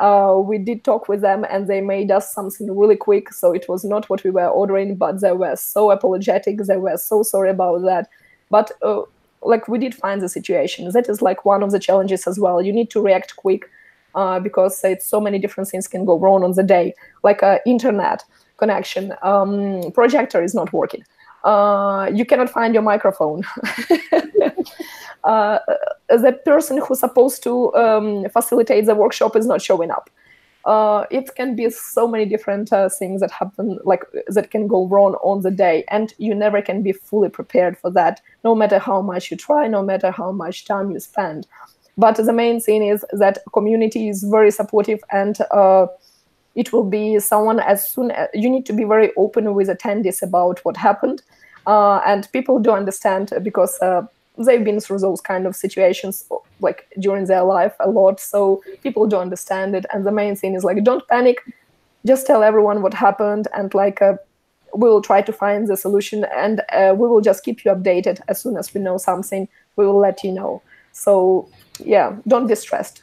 We did talk with them and they made us something really quick. So it was not what we were ordering, but they were so apologetic. They were so sorry about that. But like we did find the situation. That is like one of the challenges as well. You need to react quick because it's so many different things can go wrong on the day. Like internet connection, projector is not working. You cannot find your microphone. The person who's supposed to facilitate the workshop is not showing up. It can be so many different things that happen, like that can go wrong on the day, and you never can be fully prepared for that, no matter how much you try, no matter how much time you spend. But the main thing is that community is very supportive, and it will be someone as soon as you need to be very open with attendees about what happened, and people do understand because they've been through those kind of situations like during their life a lot, so people do understand it. And the main thing is like, don't panic, just tell everyone what happened, and like we will try to find the solution, and we will just keep you updated. As soon as we know something, we will let you know. So yeah, don't be stressed.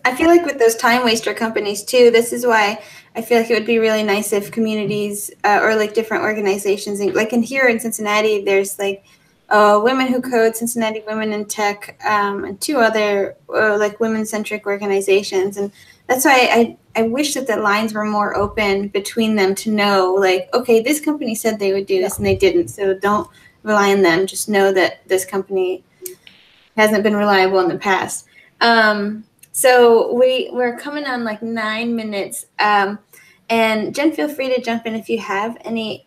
I feel like with those time waster companies too, this is why I feel like it would be really nice if communities or like different organizations, like in here in Cincinnati, there's like Women Who Code, Cincinnati Women in Tech, and two other like women-centric organizations. And that's why I wish that the lines were more open between them to know, like, okay, this company said they would do this and they didn't. So don't rely on them. Just know that this company hasn't been reliable in the past. So we're coming on like 9 minutes. And Jen, feel free to jump in if you have any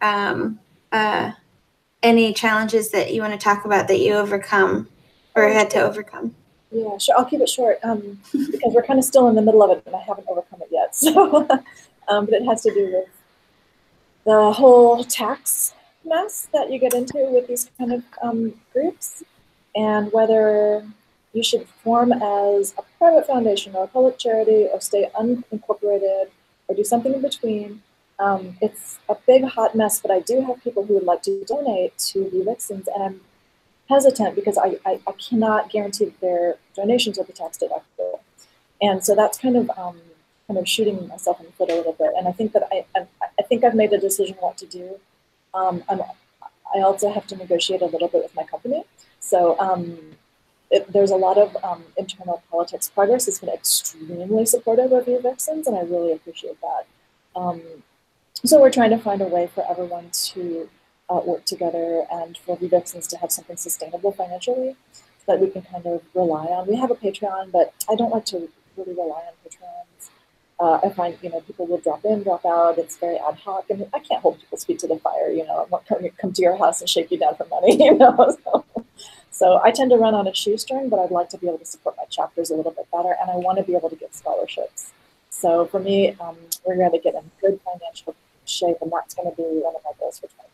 challenges that you want to talk about that you overcome or had to overcome. Yeah, sure. I'll keep it short because we're kind of still in the middle of it and I haven't overcome it yet. So, but it has to do with the whole tax mess that you get into with these kind of groups, and whether you should form as a private foundation or a public charity or stay unincorporated or do something in between. It's a big hot mess, but I do have people who would like to donate to Vue Vixens, and I'm hesitant because I cannot guarantee that their donations will be tax deductible. And so that's kind of shooting myself in the foot a little bit. And I think that I think I've made a decision what to do. I also have to negotiate a little bit with my company. So there's a lot of internal politics. Progress has been extremely supportive of Vue Vixens, and I really appreciate that. So we're trying to find a way for everyone to work together and for Vue Vixens to have something sustainable financially that we can kind of rely on. We have a Patreon, but I don't like to really rely on Patreons. I find, people will drop in, drop out. It's very ad hoc, and I can't hold people's feet to the fire. I won't come to your house and shake you down for money. So I tend to run on a shoestring, but I'd like to be able to support my chapters a little bit better, and I want to be able to get scholarships. So for me, we're going to get in good financial shape, and that's going to be one of my goals for 2020.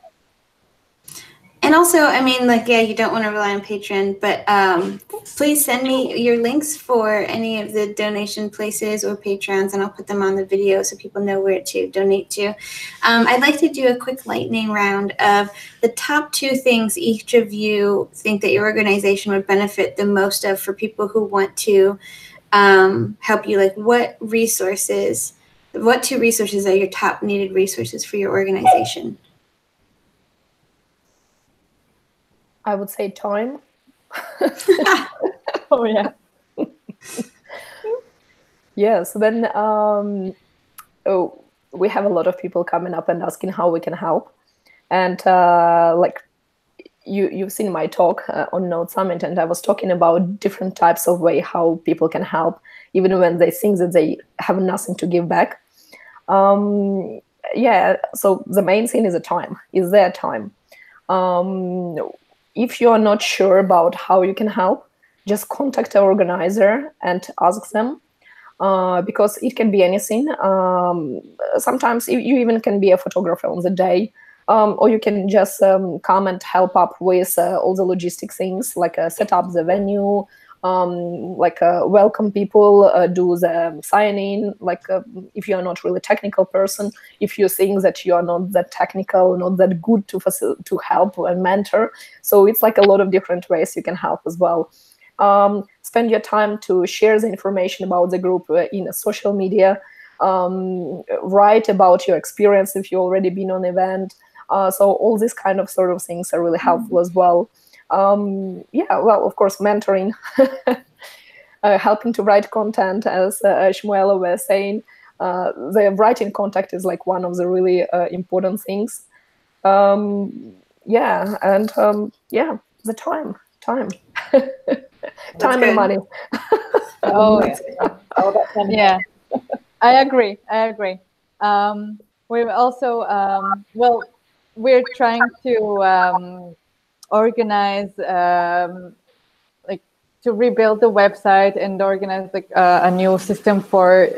And also, I mean, like, yeah, you don't want to rely on Patreon, but please send me your links for any of the donation places or Patreons, and I'll put them on the video so people know where to donate to. I'd like to do a quick lightning round of the top 2 things each of you think that your organization would benefit the most of for people who want to help you. Like, what 2 resources are your top needed resources for your organization? I would say time. Oh, yeah. Yeah, so then we have a lot of people coming up and asking how we can help. And like you've seen my talk on Node Summit, and I was talking about different types of way how people can help, even when they think that they have nothing to give back. Yeah, so the main thing is their time. If you are not sure about how you can help, just contact an organizer and ask them, because it can be anything. Sometimes you even can be a photographer on the day, or you can just come and help up with all the logistic things, like set up the venue, welcome people, do the sign-in. Like if you're not really technical person, if you think that you are not that technical, not that good to help and mentor, so it's like a lot of different ways you can help as well. Spend your time to share the information about the group in social media. Write about your experience if you've already been on an event. So all these kind of sort of things are really helpful as well. Yeah, well, of course, mentoring, helping to write content, as Shmuela was saying. The writing content is like one of the really important things. Yeah, and yeah, the time. Time and money. Oh, yeah. Yeah, I agree. We've also, well, we're trying to organize, like, to rebuild the website and organize like a new system for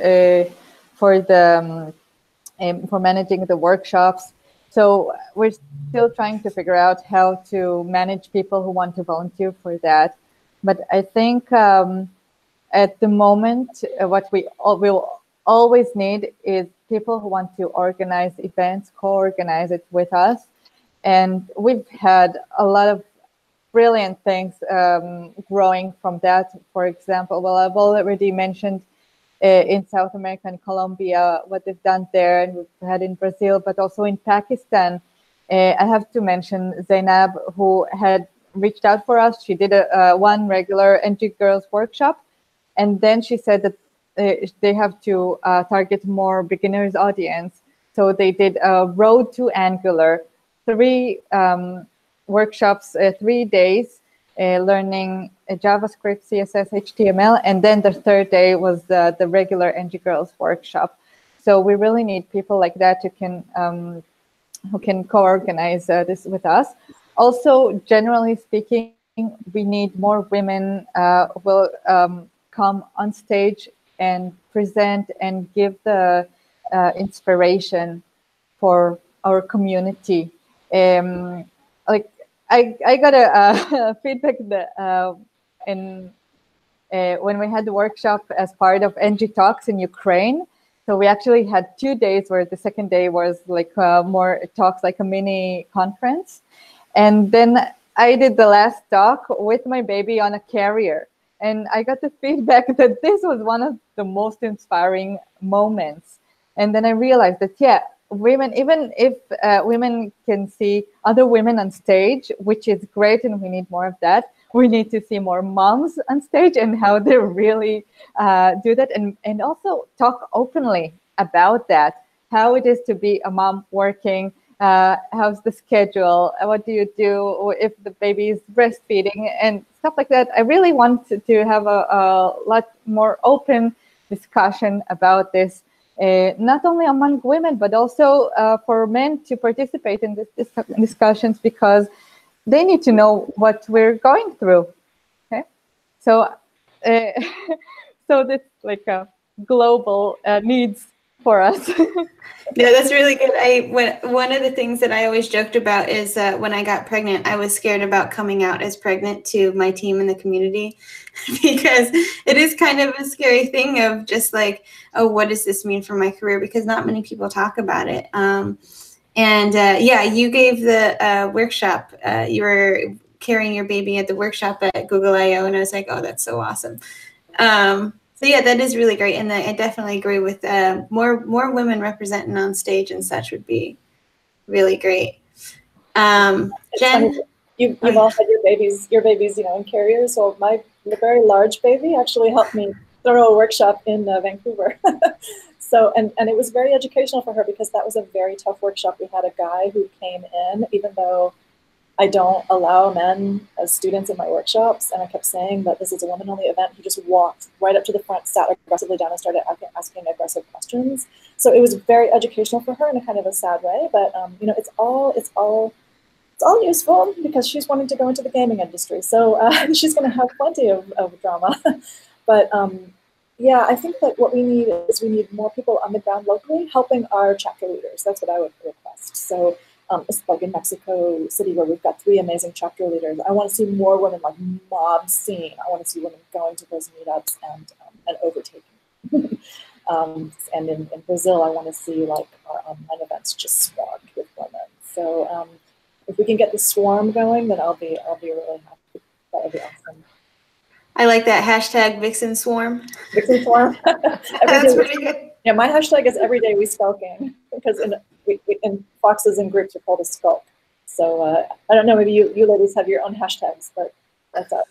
managing the workshops. So we're still trying to figure out how to manage people who want to volunteer for that. But I think at the moment, what we will always need is people who want to organize events, co-organize it with us. And we've had a lot of brilliant things growing from that. For example, well, I've already mentioned in South America and Colombia what they've done there, and we've had in Brazil, but also in Pakistan. I have to mention Zainab, who had reached out for us. She did one regular NG Girls workshop, and then she said that they have to target more beginners audience. So they did a Road to Angular, 3 workshops, 3 days, learning JavaScript, CSS, HTML, and then the third day was the regular NG Girls workshop. So we really need people like that who can co-organize this with us. Also, generally speaking, we need more women who will come on stage and present and give the inspiration for our community. Like I got a feedback that when we had the workshop as part of NG Talks in Ukraine. So we actually had 2 days where the second day was like more talks, like a mini conference. And then I did the last talk with my baby on a carrier. And I got the feedback that this was one of the most inspiring moments. And then I realized that, yeah, women, even if women can see other women on stage, which is great, and we need more of that, we need to see more moms on stage and how they really do that, and also talk openly about that, how it is to be a mom working, how's the schedule, what do you do if the baby is breastfeeding, and stuff like that. I really want to have a lot more open discussion about this, not only among women, but also for men to participate in these discussions, because they need to know what we're going through. Okay, so so that's like a global needs for us. No, that's really good. One of the things that I always joked about is when I got pregnant, I was scared about coming out as pregnant to my team in the community, because it is kind of a scary thing of just like, oh, what does this mean for my career? Because not many people talk about it. Yeah, you gave the workshop. You were carrying your baby at the workshop at Google I/O, and I was like, oh, that's so awesome. So yeah, that is really great, and I definitely agree with more women representing on stage and such would be really great. Jen, you've all had your babies, in carriers. So my very large baby actually helped me throw a workshop in Vancouver. So, and it was very educational for her, because that was a very tough workshop. We had a guy who came in, even though I don't allow men as students in my workshops, and I kept saying that this is a women-only event. He just walked right up to the front, sat aggressively down, and started asking aggressive questions. So it was very educational for her in a kind of a sad way, but it's all useful, because she's wanting to go into the gaming industry. So she's going to have plenty of drama, but. Yeah, I think that what we need is more people on the ground locally helping our chapter leaders. That's what I would request. So it's like in Mexico City, where we've got 3 amazing chapter leaders. I want to see more women like mob scene. I want to see women going to those meetups and overtaking. And in Brazil, I want to see like our online events just swarmed with women. So if we can get the swarm going, then I'll be really happy. That would be awesome. I like that hashtag Vixen Swarm. Vixen Swarm. That's pretty good. Yeah, my hashtag is everyday we skulking, because in foxes and groups are called a skulk. So I don't know, maybe you ladies have your own hashtags, but that's us.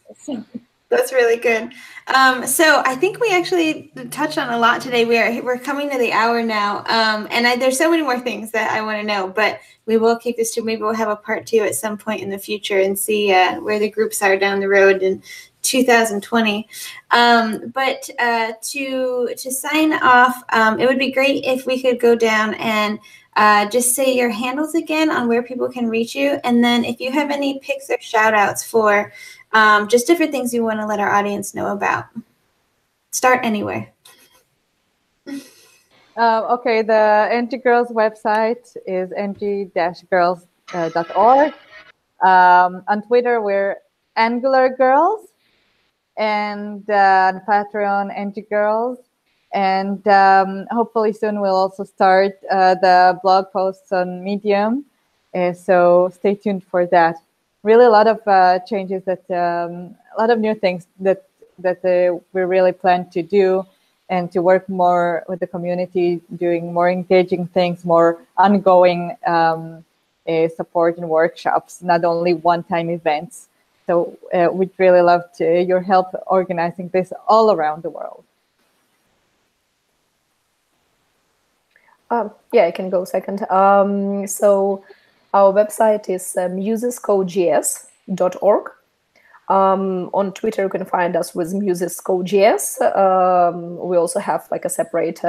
That's really good. So I think we actually touched on a lot today. We're coming to the hour now, and there's so many more things that I want to know, but we will keep this to, maybe we'll have a part 2 at some point in the future and see where the groups are down the road in 2020. But to sign off, it would be great if we could go down and just say your handles again on where people can reach you, and then if you have any picks or shout outs for just different things you want to let our audience know about. Start anywhere. Okay, the NG Girls website is ng-girls.org. On Twitter, we're Angular Girls, and on Patreon, NG Girls. And hopefully soon we'll also start the blog posts on Medium. So stay tuned for that. really a lot of changes that a lot of new things that we really plan to do, and to work more with the community, doing more engaging things, more ongoing support and workshops, not only one-time events. So we'd really love your help organizing this all around the world. Yeah, I can go second. So our website is musescode.org. On Twitter, you can find us with musescode.js. We also have like a separate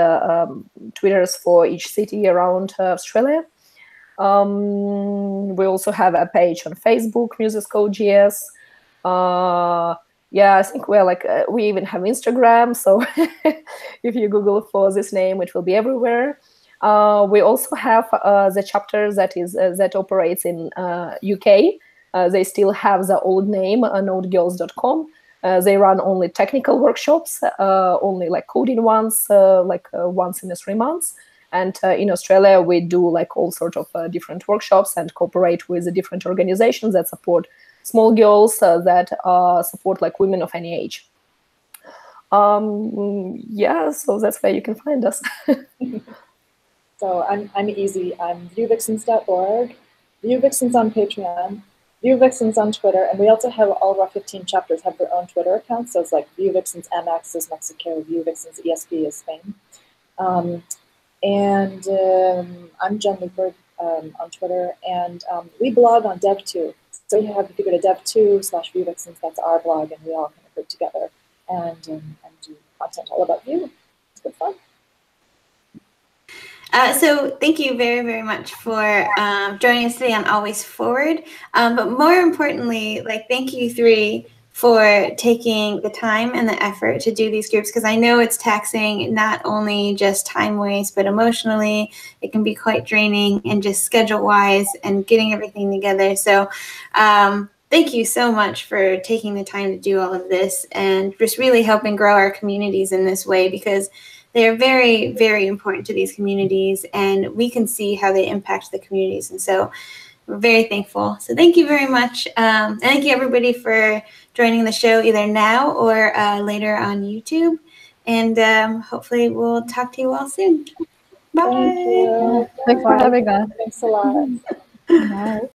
Twitters for each city around Australia. We also have a page on Facebook, musescode.js. Yeah, I think we're like, we even have Instagram. So if you Google for this name, it will be everywhere. We also have the chapter that operates in UK. They still have the old name, nodegirls.com. They run only technical workshops, only like coding ones, once in 3 months. And in Australia, we do like all sorts of different workshops and cooperate with the different organizations that support small girls, that support like women of any age. Yeah, so that's where you can find us. So I'm easy. I'm vuevixens.org, Vue Vixens on Patreon, Vue Vixens on Twitter, and we also have all of our 15 chapters have their own Twitter accounts. So it's like Vue Vixens MX is Mexico, Vue Vixens ESP is Spain. I'm Jen Lupert on Twitter, and we blog on Dev2. So if you go to dev2/Vue Vixens, that's our blog, and we all kind of group together and do content all about Vue. It's good fun. So thank you very, very much for joining us today on Always Forward. But more importantly, like, thank you three for taking the time and the effort to do these groups, because I know it's taxing, not only just time waste, but emotionally it can be quite draining, and just schedule wise and getting everything together. So thank you so much for taking the time to do all of this and just really helping grow our communities in this way, because they're very, very important to these communities, and we can see how they impact the communities. And so we're very thankful. So thank you very much. And thank you everybody for joining the show either now or later on YouTube. And hopefully we'll talk to you all soon. Bye. Thank you. Thanks for having us. Thanks a lot. Bye.